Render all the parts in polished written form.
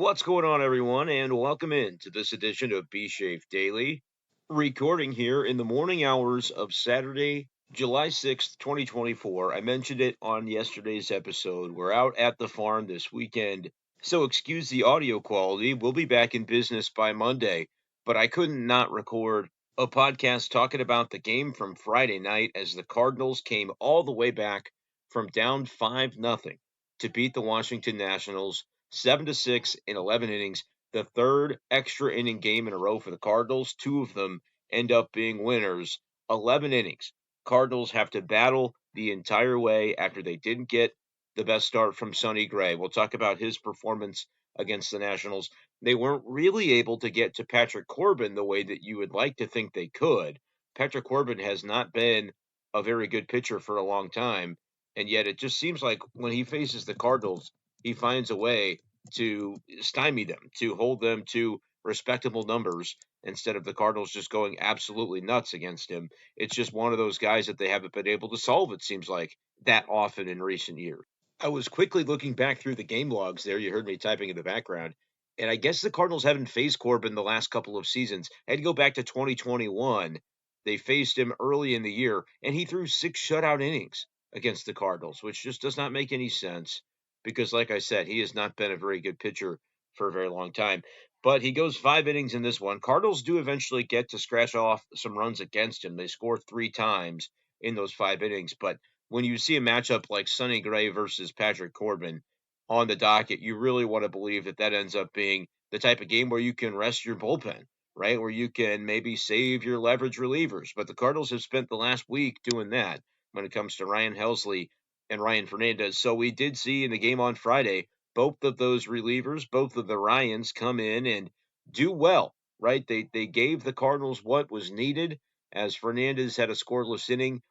What's going on, everyone, and welcome in to this edition of b-schaeff Daily, recording here in the morning hours of Saturday, July 6th, 2024. I mentioned it on yesterday's episode. We're out at the farm this weekend, so excuse the audio quality. We'll be back in business by Monday, but I couldn't not record a podcast talking about the game from Friday night as the Cardinals came all the way back from down 5-0 to beat the Washington Nationals 7-6 in 11 innings, the third extra inning game in a row for the Cardinals. Two of them end up being winners. 11 innings. Cardinals have to battle the entire way after they didn't get the best start from Sonny Gray. We'll talk about his performance against the Nationals. They weren't really able to get to Patrick Corbin the way that you would like to think they could. Patrick Corbin has not been a very good pitcher for a long time, and yet it just seems like when he faces the Cardinals, he finds a way to stymie them, to hold them to respectable numbers instead of the Cardinals just going absolutely nuts against him. It's just one of those guys that they haven't been able to solve, it seems like, that often in recent years. I was quickly looking back through the game logs there. You heard me typing in the background. And I guess the Cardinals haven't faced Corbin the last couple of seasons. I had to go back to 2021. They faced him early in the year, and he threw 6 shutout innings against the Cardinals, which just does not make any sense because, like I said, he has not been a very good pitcher for a very long time. But he goes 5 innings in this one. Cardinals do eventually get to scratch off some runs against him. They score 3 times in those 5 innings. But when you see a matchup like Sonny Gray versus Patrick Corbin on the docket, you really want to believe that that ends up being the type of game where you can rest your bullpen, right? Where you can maybe save your leverage relievers. But the Cardinals have spent the last week doing that when it comes to Ryan Helsley and Ryan Fernandez. So we did see in the game on Friday, both of those relievers, both of the Ryans come in and do well, right? They gave the Cardinals what was needed as Fernandez had a scoreless inning.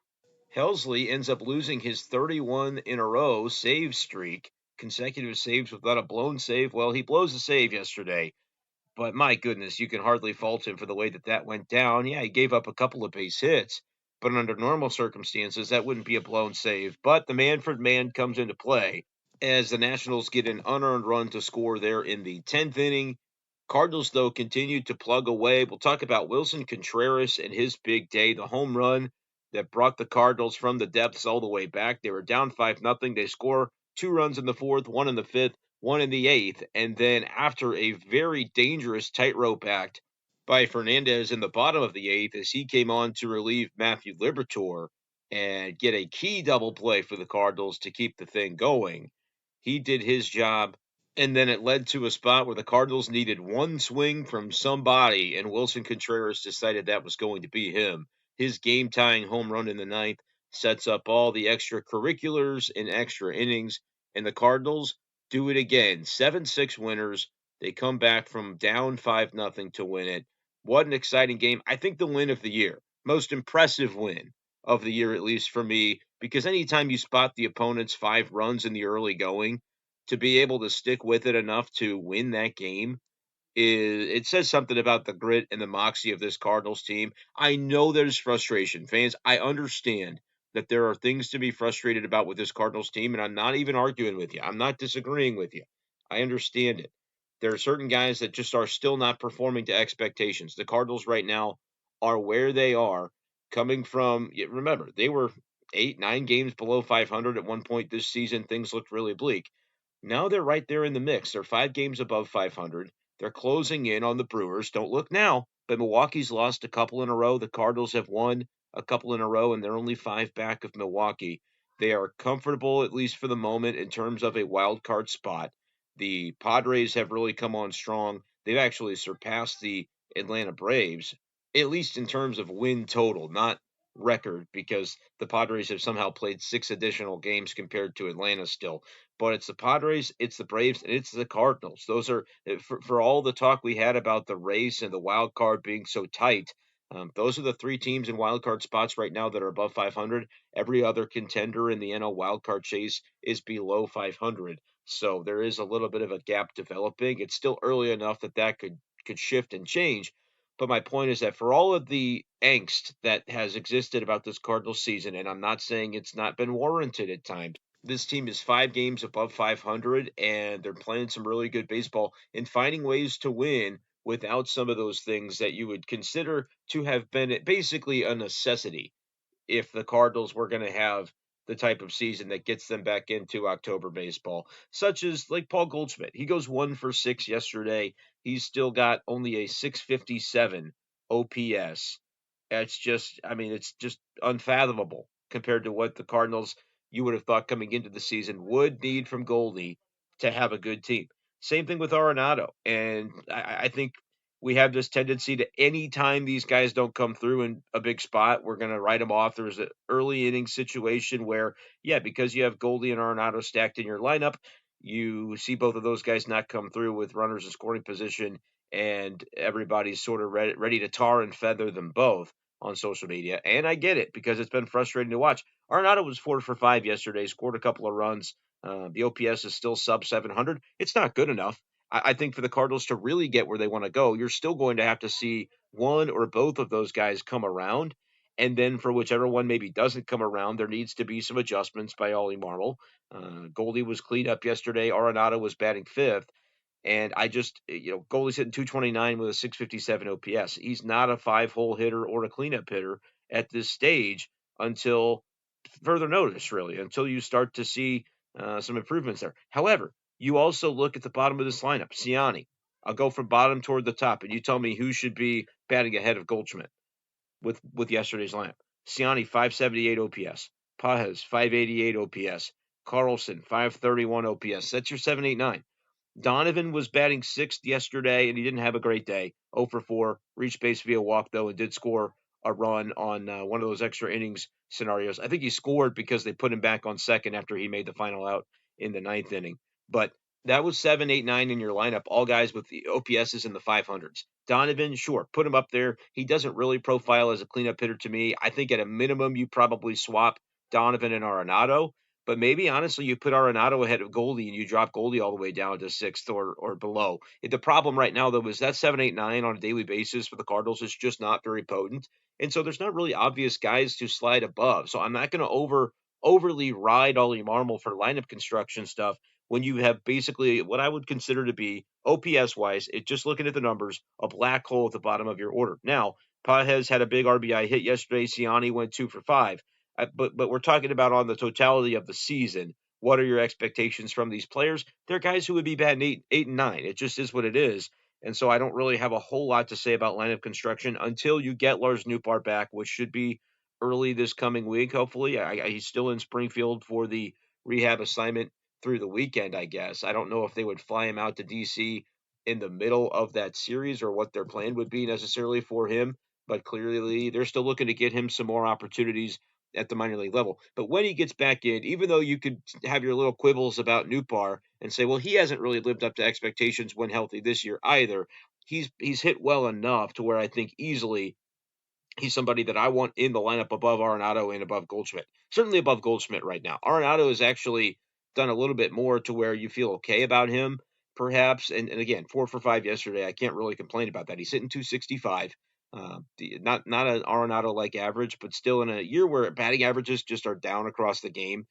Helsley ends up losing his 31 in a row save streak, consecutive saves without a blown save. Well, he blows a save yesterday, but my goodness, you can hardly fault him for the way that that went down. Yeah, he gave up a couple of base hits, but under normal circumstances, that wouldn't be a blown save. But the Manfred man comes into play as the Nationals get an unearned run to score there in the 10th inning. Cardinals, though, continued to plug away. We'll talk about Willson Contreras and his big day, the home run that brought the Cardinals from the depths all the way back. They were down 5-0. They score 2 runs in the 4th, 1 in the 5th, 1 in the 8th. And then after a very dangerous tightrope act by Fernandez in the bottom of the 8th as he came on to relieve Matthew Liberatore and get a key double play for the Cardinals to keep the thing going. He did his job, and then it led to a spot where the Cardinals needed one swing from somebody, and Willson Contreras decided that was going to be him. His game-tying home run in the 9th sets up all the extracurriculars and extra innings, and the Cardinals do it again. 7-6 winners. They come back from down 5-0 to win it. What an exciting game. I think the win of the year. Most impressive win of the year, at least for me, because anytime you spot the opponent's 5 runs in the early going, to be able to stick with it enough to win that game, it says something about the grit and the moxie of this Cardinals team. I know there's frustration. Fans, I understand that there are things to be frustrated about with this Cardinals team, and I'm not even arguing with you. I'm not disagreeing with you. I understand it. There are certain guys that just are still not performing to expectations. The Cardinals right now are where they are, coming from, remember, they were 8-9 games below 500 at one point this season. Things looked really bleak. Now they're right there in the mix. They're 5 games above 500. They're closing in on the Brewers. Don't look now, but Milwaukee's lost a couple in a row. The Cardinals have won a couple in a row, and they're only 5 back of Milwaukee. They are comfortable, at least for the moment, in terms of a wild card spot. The Padres have really come on strong. They've actually surpassed the Atlanta Braves, at least in terms of win total, not record, because the Padres have somehow played 6 additional games compared to Atlanta still. But it's the Padres, it's the Braves, and it's the Cardinals. Those are, for all the talk we had about the race and the wild card being so tight, those are the 3 teams in wild card spots right now that are above 500. Every other contender in the NL wild card chase is below 500. So there is a little bit of a gap developing. It's still early enough that that could shift and change. But my point is that for all of the angst that has existed about this Cardinals season, and I'm not saying it's not been warranted at times, This team is 5 games above 500, and they're playing some really good baseball and finding ways to win without some of those things that you would consider to have been basically a necessity if the Cardinals were going to have the type of season that gets them back into October baseball, such as like Paul Goldschmidt. He goes 1 for 6 yesterday. He's still got only a 657 OPS. It's just, I mean, it's just unfathomable compared to what the Cardinals you would have thought coming into the season would need from Goldie to have a good team. Same thing with Arenado. And I think we have this tendency to anytime these guys don't come through in a big spot, we're going to write them off. There's an early inning situation where, yeah, because you have Goldie and Arenado stacked in your lineup, you see both of those guys not come through with runners in scoring position, and everybody's sort of ready to tar and feather them both on social media. And I get it because it's been frustrating to watch. Arenado was 4 for 5 yesterday, scored a couple of runs. The OPS is still sub 700. It's not good enough. I think for the Cardinals to really get where they want to go, you're still going to have to see one or both of those guys come around. And then for whichever one maybe doesn't come around, there needs to be some adjustments by Ollie Marmol. Goldie was cleaned up yesterday. Arenado was batting fifth. And I just, Goldie's hitting 229 with a 657 OPS. He's not a 5-hole hitter or a cleanup hitter at this stage until further notice, really, until you start to see some improvements there. However, you also look at the bottom of this lineup. Siani, I'll go from bottom toward the top, and you tell me who should be batting ahead of Goldschmidt with yesterday's lineup. Siani, 578 OPS. Pajes, 588 OPS. Carlson, 531 OPS. That's your 789. Donovan was batting sixth yesterday, and he didn't have a great day. 0 for 4, reached base via walk, though, and did score a run on one of those extra innings scenarios. I think he scored because they put him back on second after he made the final out in the ninth inning. But that was 7, 8, 9 in your lineup, all guys with the OPSs in the 500s. Donovan, sure, put him up there. He doesn't really profile as a cleanup hitter to me. I think at a minimum, you probably swap Donovan and Arenado. But maybe honestly, you put Arenado ahead of Goldie and you drop Goldie all the way down to sixth or below. The problem right now, though, is that 7, 8, 9 on a daily basis for the Cardinals is just not very potent. And so there's not really obvious guys to slide above. So I'm not going to overly ride Ollie Marmol for lineup construction stuff when you have basically what I would consider to be OPS wise, just looking at the numbers, a black hole at the bottom of your order. Now, Pajes had a big RBI hit yesterday. Siani went 2 for 5. But we're talking about on the totality of the season. What are your expectations from these players? They're guys who would be batting 8 and 9. It just is what it is. And so I don't really have a whole lot to say about lineup construction until you get Lars Nootbaar back, which should be early this coming week, hopefully. He's still in Springfield for the rehab assignment through the weekend, I guess. I don't know if they would fly him out to D.C. in the middle of that series or what their plan would be necessarily for him. But clearly, they're still looking to get him some more opportunities at the minor league level. But when he gets back in, even though you could have your little quibbles about Nootbaar and say, well, he hasn't really lived up to expectations when healthy this year either, he's hit well enough to where I think easily he's somebody that I want in the lineup above Arenado and above Goldschmidt. Certainly above Goldschmidt right now. Arenado has actually done a little bit more to where you feel okay about him, perhaps. And again, 4 for 5 yesterday. I can't really complain about that. He's hitting 265. Not an Arenado like average, but still in a year where batting averages just are down across the game.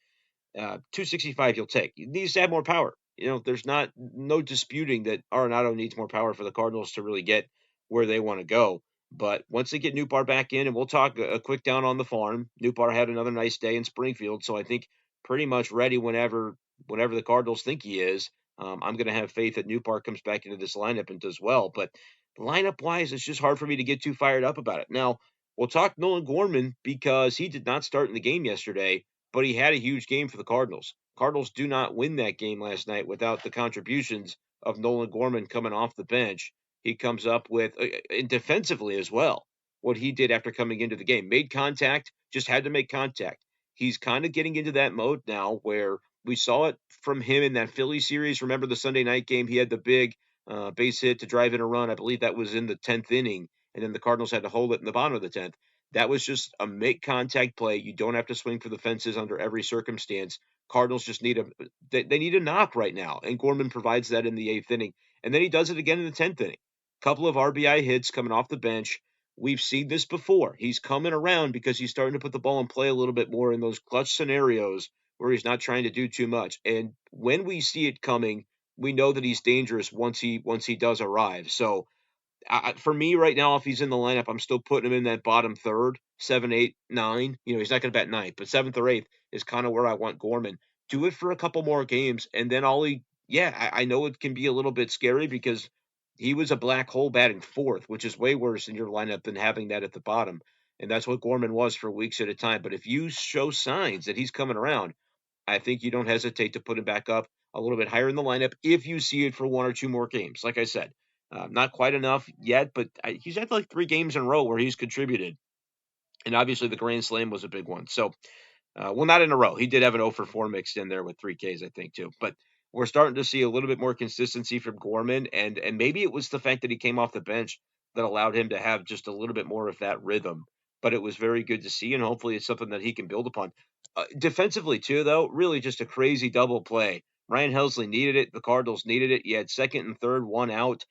265 you'll take. He needs to have more power. There's no disputing that Arenado needs more power for the Cardinals to really get where they want to go. But once they get Nootbaar back in, and we'll talk a quick down on the farm. Nootbaar had another nice day in Springfield, so I think pretty much ready whenever the Cardinals think he is. I'm going to have faith that Nootbaar comes back into this lineup and does well. But lineup wise, it's just hard for me to get too fired up about it. Now, we'll talk Nolan Gorman because he did not start in the game yesterday, but he had a huge game for the Cardinals. Cardinals do not win that game last night without the contributions of Nolan Gorman coming off the bench. He comes up with, and defensively as well, what he did after coming into the game. Made contact, just had to make contact. He's kind of getting into that mode now where we saw it from him in that Philly series. Remember the Sunday night game? He had the big base hit to drive in a run. I believe that was in the 10th inning, and then the Cardinals had to hold it in the bottom of the 10th. That was just a make contact play. You don't have to swing for the fences under every circumstance. Cardinals just need they need a knock right now, and Gorman provides that in the 8th inning. And then he does it again in the 10th inning. Couple of RBI hits coming off the bench. We've seen this before. He's coming around because he's starting to put the ball in play a little bit more in those clutch scenarios where he's not trying to do too much. And when we see it coming, we know that he's dangerous once he does arrive. So for me right now, if he's in the lineup, I'm still putting him in that bottom third, 7, 8, 9. He's not going to bat ninth, but seventh or eighth is kind of where I want Gorman. Do it for a couple more games, and then I know it can be a little bit scary because he was a black hole batting fourth, which is way worse in your lineup than having that at the bottom. And that's what Gorman was for weeks at a time. But if you show signs that he's coming around, I think you don't hesitate to put him back up a little bit higher in the lineup if you see it for one or two more games. Like I said, not quite enough yet, but he's had like 3 games in a row where he's contributed. And obviously the Grand Slam was a big one. So well, not in a row. He did have an 0 for 4 mixed in there with 3 Ks, I think, too. But we're starting to see a little bit more consistency from Gorman, and maybe it was the fact that he came off the bench that allowed him to have just a little bit more of that rhythm. But it was very good to see, and hopefully it's something that he can build upon. Defensively, too, though, really just a crazy double play. Ryan Helsley needed it. The Cardinals needed it. You had second and third, one out.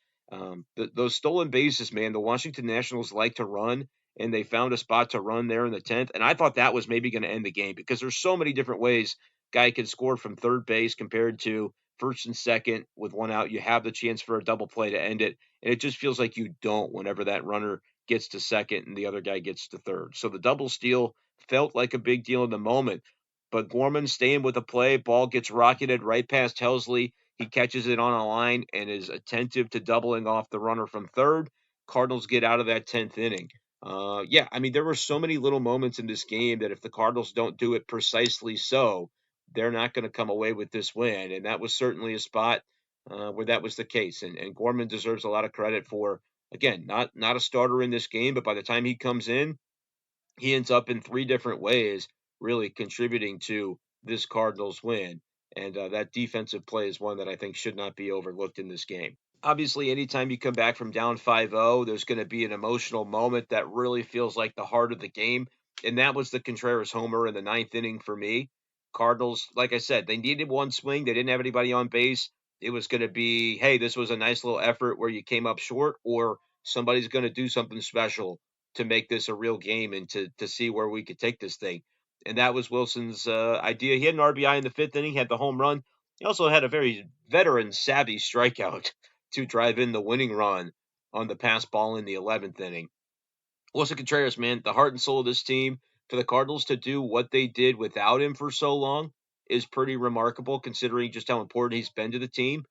Those stolen bases, man, the Washington Nationals like to run, and they found a spot to run there in the 10th. And I thought that was maybe going to end the game because there's so many different ways guy could score from third base compared to first and second with one out. You have the chance for a double play to end it. And it just feels like you don't whenever that runner gets to second and the other guy gets to third. So the double steal felt like a big deal in the moment. But Gorman staying with the play, ball gets rocketed right past Helsley. He catches it on a line and is attentive to doubling off the runner from third. Cardinals get out of that 10th inning. I mean, there were so many little moments in this game that if the Cardinals don't do it precisely so, they're not going to come away with this win. And that was certainly a spot where that was the case. And Gorman deserves a lot of credit for, again, not a starter in this game, but by the time he comes in, he ends up in 3 different ways, really contributing to this Cardinals win. And that defensive play is one that I think should not be overlooked in this game. Obviously, anytime you come back from down 5-0, there's going to be an emotional moment that really feels like the heart of the game. And that was the Contreras homer in the 9th inning for me. Cardinals, like I said, they needed one swing. They didn't have anybody on base. It was going to be, hey, this was a nice little effort where you came up short, or somebody's going to do something special to make this a real game and to see where we could take this thing. And that was Willson's idea. He had an RBI in the 5th inning, had the home run. He also had a very veteran savvy strikeout to drive in the winning run on the pass ball in the 11th inning. Willson Contreras, man, the heart and soul of this team. For the Cardinals to do what they did without him for so long is pretty remarkable, considering just how important he's been to the team.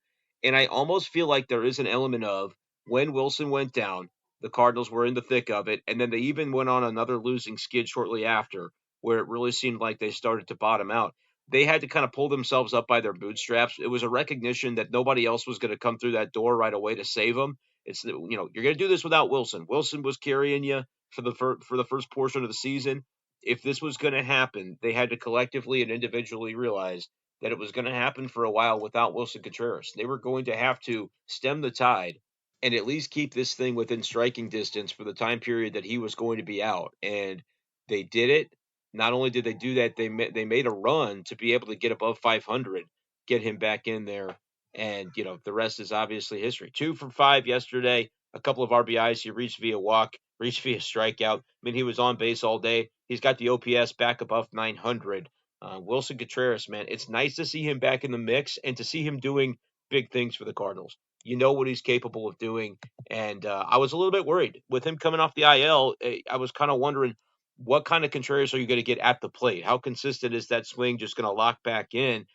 And I almost feel like there is an element of when Willson went down, the Cardinals were in the thick of it, and then they even went on another losing skid shortly after, where it really seemed like they started to bottom out. They had to kind of pull themselves up by their bootstraps. It was a recognition that nobody else was going to come through that door right away to save them. You're going to do this without Willson. Willson was carrying you for the first portion of the season. If this was going to happen, they had to collectively and individually realize that it was going to happen for a while without Willson Contreras. They were going to have to stem the tide and at least keep this thing within striking distance for the time period that he was going to be out. And they did it. Not only did they do that, they made a run to be able to get above 500, get him back in there. And, the rest is obviously history. 2 for 5 yesterday, a couple of RBIs. He reached via walk, reached via strikeout. I mean, he was on base all day. He's got the OPS back above 900. Willson Contreras, man, it's nice to see him back in the mix and to see him doing big things for the Cardinals. You know what he's capable of doing. And I was a little bit worried with him coming off the IL. I was kind of wondering, what kind of Contreras are you going to get at the plate? How consistent is that swing just going to lock back in?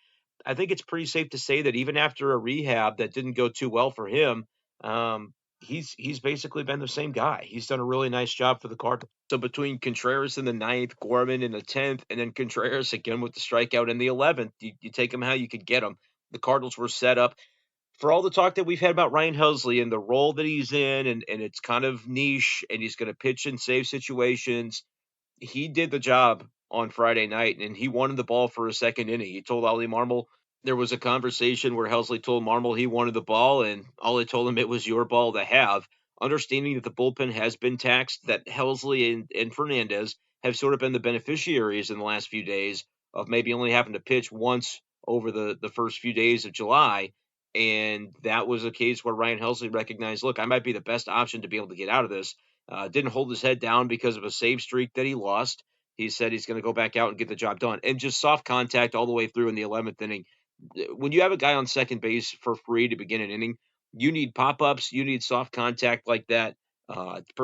I think it's pretty safe to say that even after a rehab that didn't go too well for him, he's basically been the same guy. He's done a really nice job for the Cardinals. So between Contreras in the 9th, Gorman in the 10th, and then Contreras again with the strikeout in the 11th, you take him how you could get him. The Cardinals were set up for all the talk that we've had about Ryan Helsley and the role that he's in, and it's kind of niche, and he's going to pitch in safe situations. He did the job on Friday night, and he wanted the ball for a 2nd inning. He told Ollie Marmol there was a conversation where Helsley told Marmol he wanted the ball, and Ollie told him it was your ball to have, understanding that the bullpen has been taxed, that Helsley and Fernandez have sort of been the beneficiaries in the last few days of maybe only having to pitch once over the first few days of July. And that was a case where Ryan Helsley recognized, look, I might be the best option to be able to get out of this. Didn't hold his head down because of a save streak that he lost. He said he's going to go back out and get the job done. And just soft contact all the way through in the 11th inning. When you have a guy on second base for free to begin an inning, you need pop-ups, you need soft contact like that,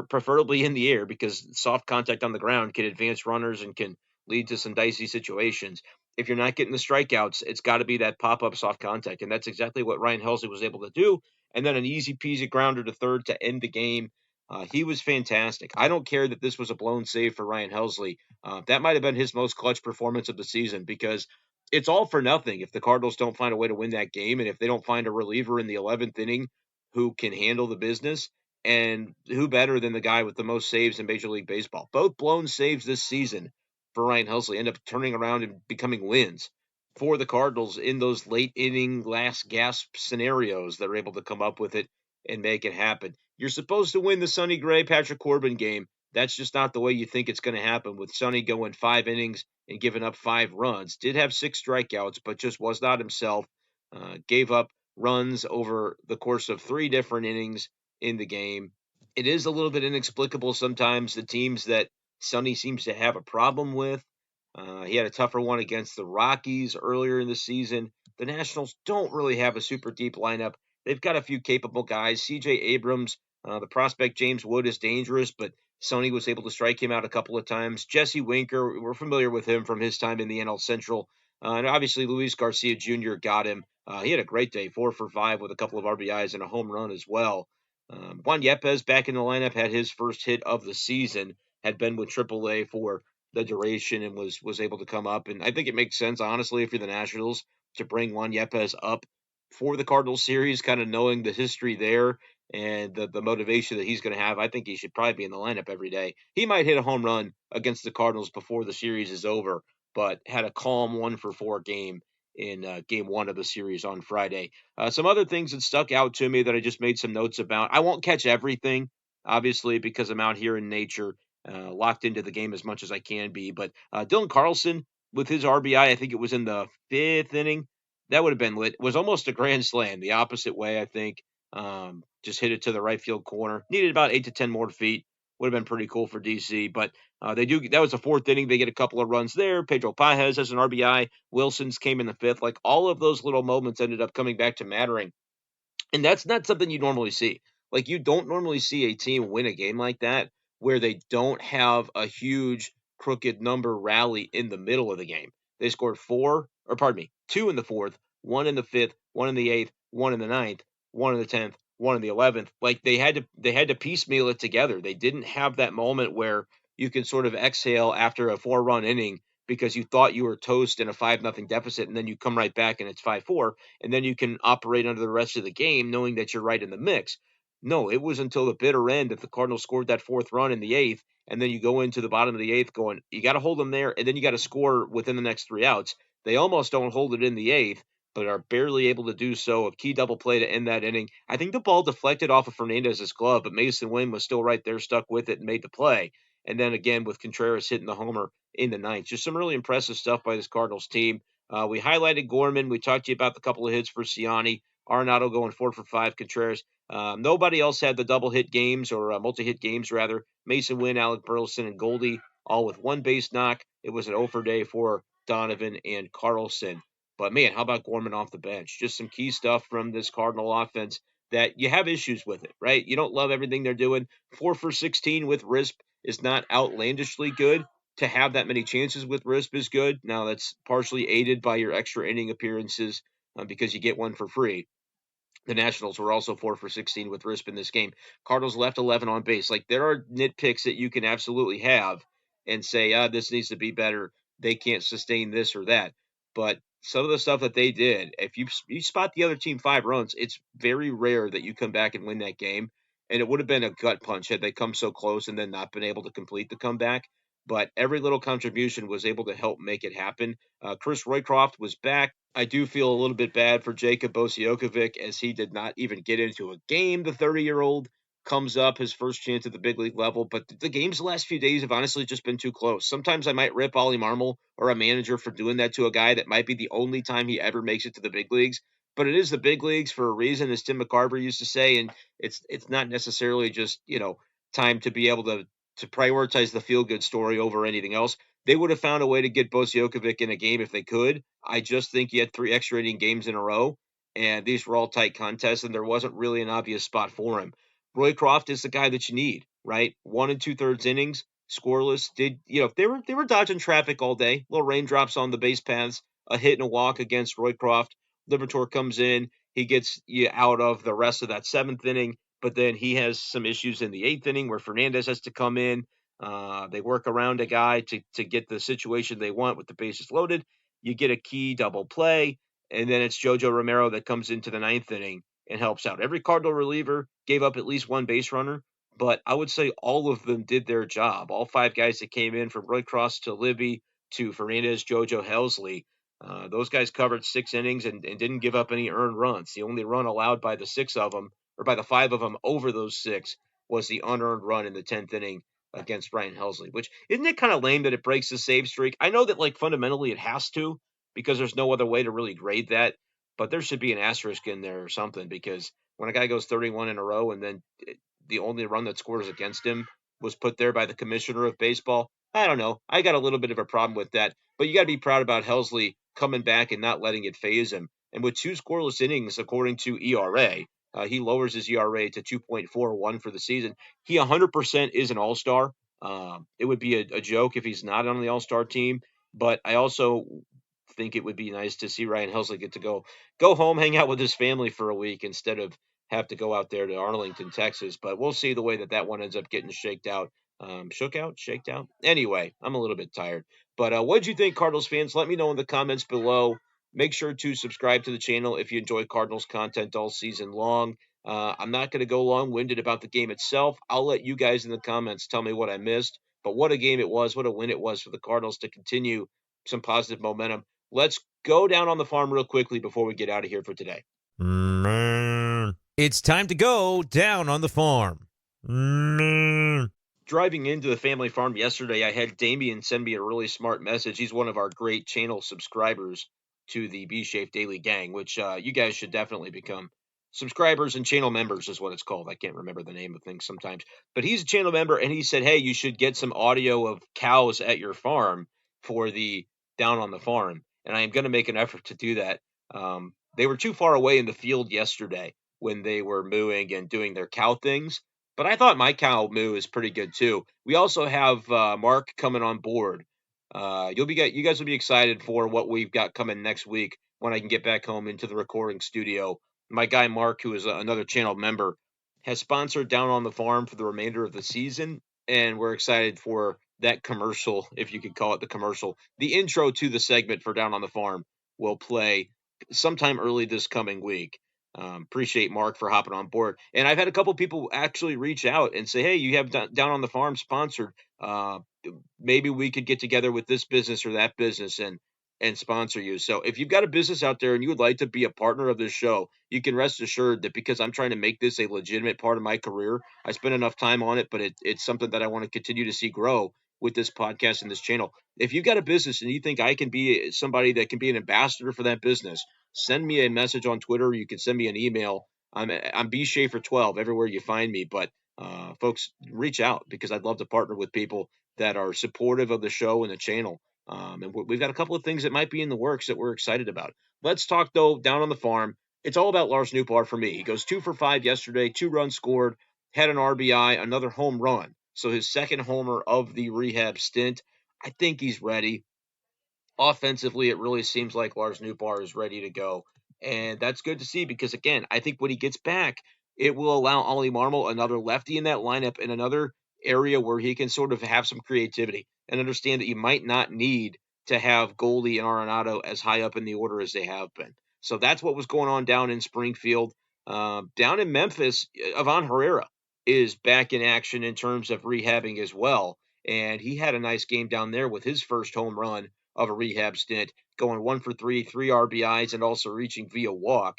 preferably in the air, because soft contact on the ground can advance runners and can lead to some dicey situations. If you're not getting the strikeouts, it's got to be that pop-up soft contact, and that's exactly what Ryan Helsley was able to do. And then an easy-peasy grounder to third to end the game. He was fantastic. I don't care that this was a blown save for Ryan Helsley. That might have been his most clutch performance of the season, because it's all for nothing if the Cardinals don't find a way to win that game, and if they don't find a reliever in the 11th inning who can handle the business. And who better than the guy with the most saves in Major League Baseball? Both blown saves this season for Ryan Helsley end up turning around and becoming wins for the Cardinals in those late inning, last gasp scenarios. They're able to come up with it and make it happen. You're supposed to win the Sonny Gray, Patrick Corbin game. That's just not the way you think it's going to happen, with Sonny going 5 innings and giving up 5 runs. Did have 6 strikeouts, but just was not himself. Gave up runs over the course of 3 different innings in the game. It is a little bit inexplicable sometimes, the teams that Sonny seems to have a problem with. He had a tougher one against the Rockies earlier in the season. The Nationals don't really have a super deep lineup. They've got a few capable guys. C.J. Abrams, the prospect James Wood is dangerous, but Sonny was able to strike him out a couple of times. Jesse Winker, we're familiar with him from his time in the NL Central. And obviously Luis Garcia Jr. got him. He had a great day, 4 for 5 with a couple of RBIs and a home run as well. Juan Yepez back in the lineup, had his first hit of the season, had been with AAA for the duration and was able to come up. And I think it makes sense, honestly, if you're the Nationals, to bring Juan Yepez up for the Cardinals series, kind of knowing the history there and the motivation that he's going to have. I think he should probably be in the lineup every day. He might hit a home run against the Cardinals before the series is over, but had a calm 1-for-4 game in game 1 of the series on Friday. Some other things that stuck out to me that I just made some notes about. I won't catch everything, obviously, because I'm out here in nature, locked into the game as much as I can be. But Dylan Carlson, with his RBI, I think it was in the 5th inning. That would have been lit. It was almost a grand slam, the opposite way, I think. Just hit it to the right field corner. Needed about 8 to 10 more feet. Would have been pretty cool for DC. But they do. That was the 4th inning. They get a couple of runs there. Pedro Pajes has an RBI. Wilson's came in the 5th. Like, all of those little moments ended up coming back to mattering. And that's not something you normally see. Like, you don't normally see a team win a game like that where they don't have a huge crooked number rally in the middle of the game. They scored 2 in the 4th, 1 in the 5th, 1 in the 8th, 1 in the 9th, 1 in the 10th, 1 in the 11th. Like, they had to piecemeal it together. They didn't have that moment where you can sort of exhale after a 4-run inning because you thought you were toast in a 5-0 deficit, and then you come right back and it's 5-4, and then you can operate under the rest of the game knowing that you're right in the mix. No, it was until the bitter end that the Cardinals scored that 4th run in the 8th, and then you go into the bottom of the 8th going, you got to hold them there, and then you got to score within the next 3 outs. They almost don't hold it in the 8th, but are barely able to do so. A key double play to end that inning. I think the ball deflected off of Fernandez's glove, but Mason Wynn was still right there, stuck with it, and made the play. And then again with Contreras hitting the homer in the 9th. Just some really impressive stuff by this Cardinals team. We highlighted Gorman. We talked to you about the couple of hits for Ciani. Arenado going 4 for 5. Contreras. Nobody else had the double hit games, or multi-hit games rather. Mason Wynn, Alec Burleson, and Goldie all with 1 base knock. It was an 0 for day for Donovan and Carlson. But man, how about Gorman off the bench? Just some key stuff from this Cardinal offense that you have issues with it, right? You don't love everything they're doing. 4 for 16 with RISP is not outlandishly good. To have that many chances with RISP is good. Now, that's partially aided by your extra inning appearances because you get one for free. The Nationals were also 4 for 16 with RISP in this game. Cardinals left 11 on base. Like, there are nitpicks that you can absolutely have and say, this needs to be better. They can't sustain this or that. But some of the stuff that they did, if you spot the other team 5 runs, it's very rare that you come back and win that game. And it would have been a gut punch had they come so close and then not been able to complete the comeback. But every little contribution was able to help make it happen. Chris Roycroft was back. I do feel a little bit bad for Jacob Bosiokovic, as he did not even get into a game. The 30-year-old comes up, his first chance at the big league level, but the games the last few days have honestly just been too close. Sometimes I might rip Ollie Marmol or a manager for doing that to a guy that might be the only time he ever makes it to the big leagues. But it is the big leagues for a reason, as Tim McCarver used to say, and it's not necessarily just, time to be able to prioritize the feel-good story over anything else. they would have found a way to get Bosiokovic in a game if they could. I just think he had 3 extra inning games in a row, and these were all tight contests, and there wasn't really an obvious spot for him. Roycroft is the guy that you need, right? 1 2/3 innings, scoreless. They were dodging traffic all day. Little raindrops on the base paths, a hit and a walk against Roycroft. Liberatore comes in, he gets you out of the rest of that 7th inning, but then he has some issues in the 8th inning where Fernandez has to come in. They work around a guy to get the situation they want with the bases loaded. You get a key double play, and then it's Jojo Romero that comes into the 9th inning and helps out. Every Cardinal reliever gave up at least 1 base runner, but I would say all of them did their job. All 5 guys that came in, from Roycroft to Libby to Fernandez, Jojo, Helsley, those guys covered 6 innings and didn't give up any earned runs. The only run allowed by the 6 of them, or by the 5 of them over those 6, was the unearned run in the 10th inning against Ryan Helsley, which isn't it kind of lame that it breaks the save streak? I know that fundamentally it has to, because there's no other way to really grade that, but there should be an asterisk in there or something, because when a guy goes 31 in a row and then the only run that scores against him was put there by the commissioner of baseball, I don't know. I got a little bit of a problem with that, but you got to be proud about Helsley coming back and not letting it phase him. And with 2 scoreless innings, according to ERA, he lowers his ERA to 2.41 for the season. He 100% is an all-star. It would be a joke if he's not on the all-star team, but I also think it would be nice to see Ryan Helsley get to go home, hang out with his family for a week instead of have to go out there to Arlington, Texas. But we'll see the way that one ends up getting shaked out. Shaked out. Anyway, I'm a little bit tired. But what'd you think, Cardinals fans? Let me know in the comments below. Make sure to subscribe to the channel if you enjoy Cardinals content all season long. I'm not going to go long-winded about the game itself. I'll let you guys in the comments tell me what I missed. But what a game it was. What a win it was for the Cardinals to continue some positive momentum. Let's go down on the farm real quickly before we get out of here for today. It's time to go down on the farm. Driving into the family farm yesterday, I had Damien send me a really smart message. He's one of our great channel subscribers to the B-Schaeff Daily Gang, which you guys should definitely become subscribers and channel members is what it's called. I can't remember the name of things sometimes. But he's a channel member, and he said, hey, you should get some audio of cows at your farm for the Down on the Farm. And I am going to make an effort to do that. They were too far away in the field yesterday when they were mooing and doing their cow things. But I thought my cow moo is pretty good too. We also have Mark coming on board. You guys will be excited for what we've got coming next week when I can get back home into the recording studio. My guy Mark, who is another channel member, has sponsored Down on the Farm for the remainder of the season, and we're excited for that commercial, if you could call it the commercial. The intro to the segment for Down on the Farm will play sometime early this coming week. Appreciate Mark for hopping on board. And I've had a couple people actually reach out and say, hey, you have Down on the Farm sponsored. Maybe we could get together with this business or that business and sponsor you. So if you've got a business out there and you would like to be a partner of this show, you can rest assured that because I'm trying to make this a legitimate part of my career, I spend enough time on it, but it's something that I want to continue to see grow with this podcast and this channel. If you've got a business and you think I can be somebody that can be an ambassador for that business, send me a message on Twitter. You can send me an email. I'm b-schaefer12 everywhere you find me. But folks, reach out because I'd love to partner with people that are supportive of the show and the channel. And we've got a couple of things that might be in the works that we're excited about. Let's talk, though, Down on the Farm. It's all about Lars Nootbaar for me. He goes 2 for 5 yesterday, 2 runs scored, had an RBI, another home run. So his second homer of the rehab stint. I think he's ready. Offensively, it really seems like Lars Nootbaar is ready to go. And that's good to see because, again, I think when he gets back, it will allow Ollie Marmol, another lefty in that lineup, in another area where he can sort of have some creativity and understand that you might not need to have Goldie and Arenado as high up in the order as they have been. So that's what was going on down in Springfield. Down in Memphis, Ivan Herrera is back in action in terms of rehabbing as well. And he had a nice game down there with his first home run of a rehab stint, going 1 for 3, 3 RBIs, and also reaching via walk.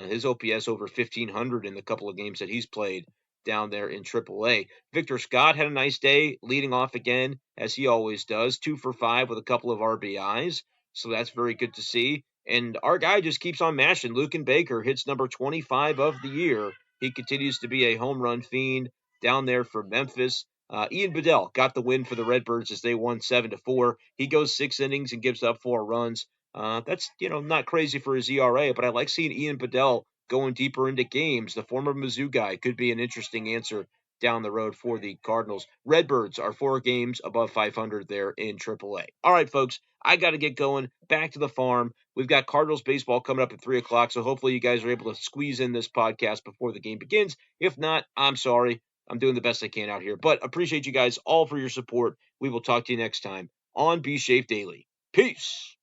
His OPS over 1,500 in the couple of games that he's played down there in AAA. Victor Scott had a nice day, leading off again, as he always does, 2 for 5 with a couple of RBIs. So that's very good to see. And our guy just keeps on mashing. Luken Baker hits number 25 of the year. He continues to be a home run fiend down there for Memphis. Ian Bedell got the win for the Redbirds as they won 7-4. He goes 6 innings and gives up 4 runs. That's not crazy for his ERA, but I like seeing Ian Bedell going deeper into games. The former Mizzou guy could be an interesting answer down the road for the Cardinals. Redbirds are 4 games above 500 there in AAA. All right, folks, I got to get going back to the farm. We've got Cardinals baseball coming up at 3 o'clock, so hopefully you guys are able to squeeze in this podcast before the game begins. If not, I'm sorry. I'm doing the best I can out here, but appreciate you guys all for your support. We will talk to you next time on b-schaeff Daily. Peace.